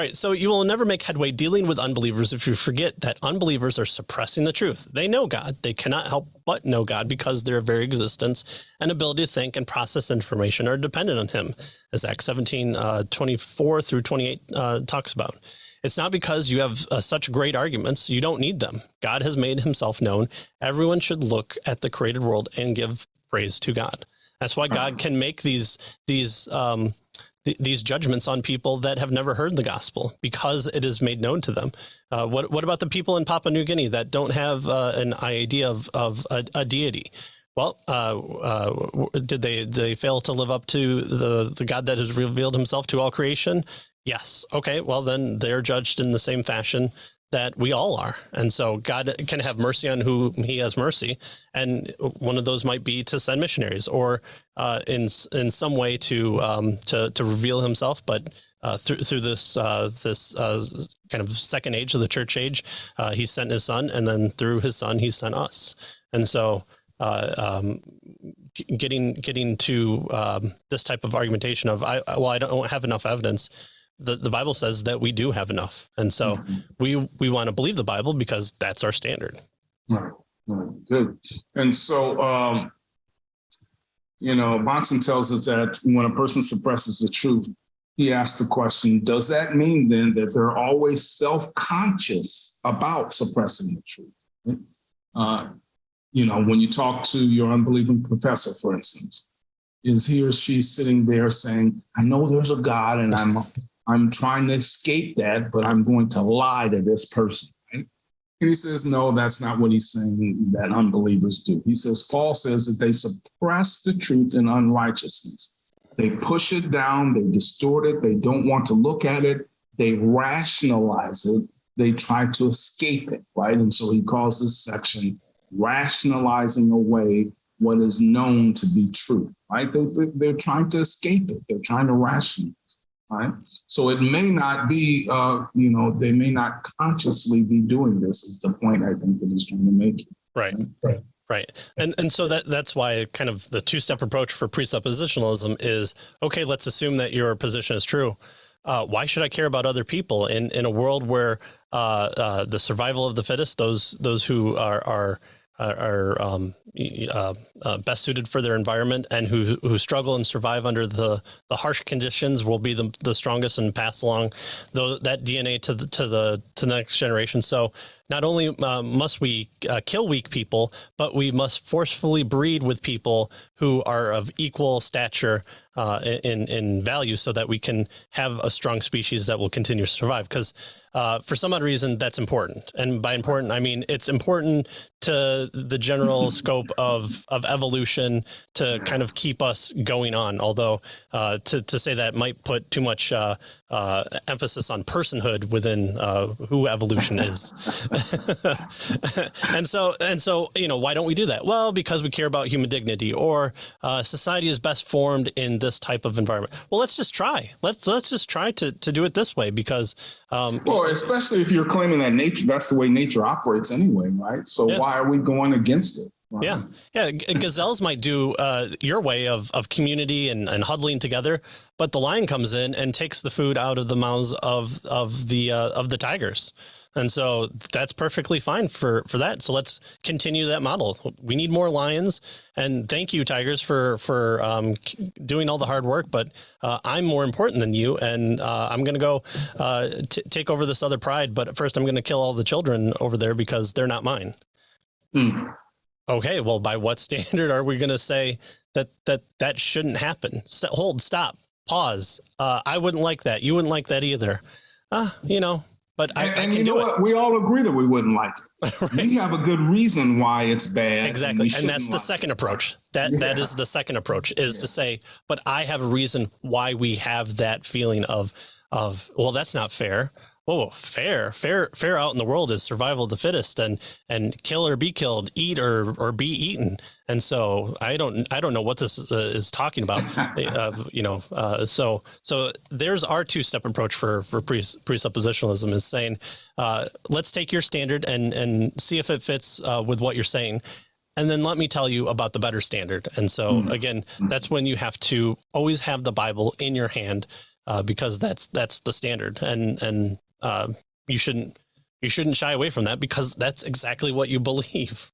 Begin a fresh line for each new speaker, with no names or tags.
right. So you will never make headway dealing with unbelievers if you forget that unbelievers are suppressing the truth. They know God. They cannot help but know God because their very existence and ability to think and process information are dependent on him, as Acts 17, 24 through 28 talks about. It's not because you have such great arguments. You don't need them. God has made himself known. Everyone should look at the created world and give praise to God. That's why God can make these judgments on people that have never heard the gospel, because it is made known to them. What about the people in Papua New Guinea that don't have an idea of a deity? Well, did they fail to live up to the God that has revealed himself to all creation? Yes. Okay. Well, then they're judged in the same fashion that we all are. And so God can have mercy on who he has mercy. And one of those might be to send missionaries, or in some way to reveal himself. But through this kind of second age of the church age, he sent his son, and then through his son, he sent us. And so getting to this type of argumentation of, I don't have enough evidence. The Bible says that we do have enough. And so we want to believe the Bible because that's our standard.
Right. Good. And so, Bonson tells us that when a person suppresses the truth, he asks the question, does that mean then that they're always self-conscious about suppressing the truth? When you talk to your unbelieving professor, for instance, is he or she sitting there saying, I know there's a God and I'm trying to escape that, but I'm going to lie to this person, right? And he says, no, that's not what he's saying that unbelievers do. He says, Paul says that they suppress the truth in unrighteousness. They push it down, they distort it, they don't want to look at it, they rationalize it, they try to escape it, right? And so he calls this section rationalizing away what is known to be true, right? They're trying to escape it, they're trying to rationalize, right? So it may not be, they may not consciously be doing this, is the point I think that he's trying to make.
Right. And so that's why kind of the two-step approach for presuppositionalism is, okay, let's assume that your position is true. Why should I care about other people in a world where the survival of the fittest, those who are best suited for their environment and who struggle and survive under the harsh conditions will be the strongest and pass along that DNA to the next generation. So not only must we kill weak people, but we must forcefully breed with people who are of equal stature in value, so that we can have a strong species that will continue to survive. Because for some odd reason, that's important. And by important, I mean it's important to the general scope of evolution to kind of keep us going on. Although to say that might put too much emphasis on personhood within who evolution is. and so, why don't we do that? Well, because we care about human dignity, or society is best formed in this type of environment. Well, let's just try. Let's just try to do it this way, because
well, especially if you're claiming that nature, that's the way nature operates anyway, right? So why are we going against it? Right?
Yeah. Gazelles might do your way of community and huddling together, but the lion comes in and takes the food out of the mouths of the tigers. And so that's perfectly fine for that. So let's continue that model. We need more lions, and thank you, tigers, for doing all the hard work. But I'm more important than you, and I'm going to go take over this other pride. But first, I'm going to kill all the children over there because they're not mine. Okay, well, by what standard are we going to say that shouldn't happen? Stop, pause. I wouldn't like that. You wouldn't like that either. But I can do it. What?
We all agree that we wouldn't like it. Right? We have a good reason why it's bad.
Exactly. And that's the second approach. That is the second approach, is to say, but I have a reason why we have that feeling of, well, that's not fair. Oh, fair out in the world is survival of the fittest, and kill or be killed, eat or be eaten. And so I don't know what this is talking about. So there's our two-step approach for presuppositionalism, is saying, let's take your standard and see if it fits with what you're saying. And then let me tell you about the better standard. And so again, that's when you have to always have the Bible in your hand, because that's the standard, and you shouldn't shy away from that because that's exactly what you believe.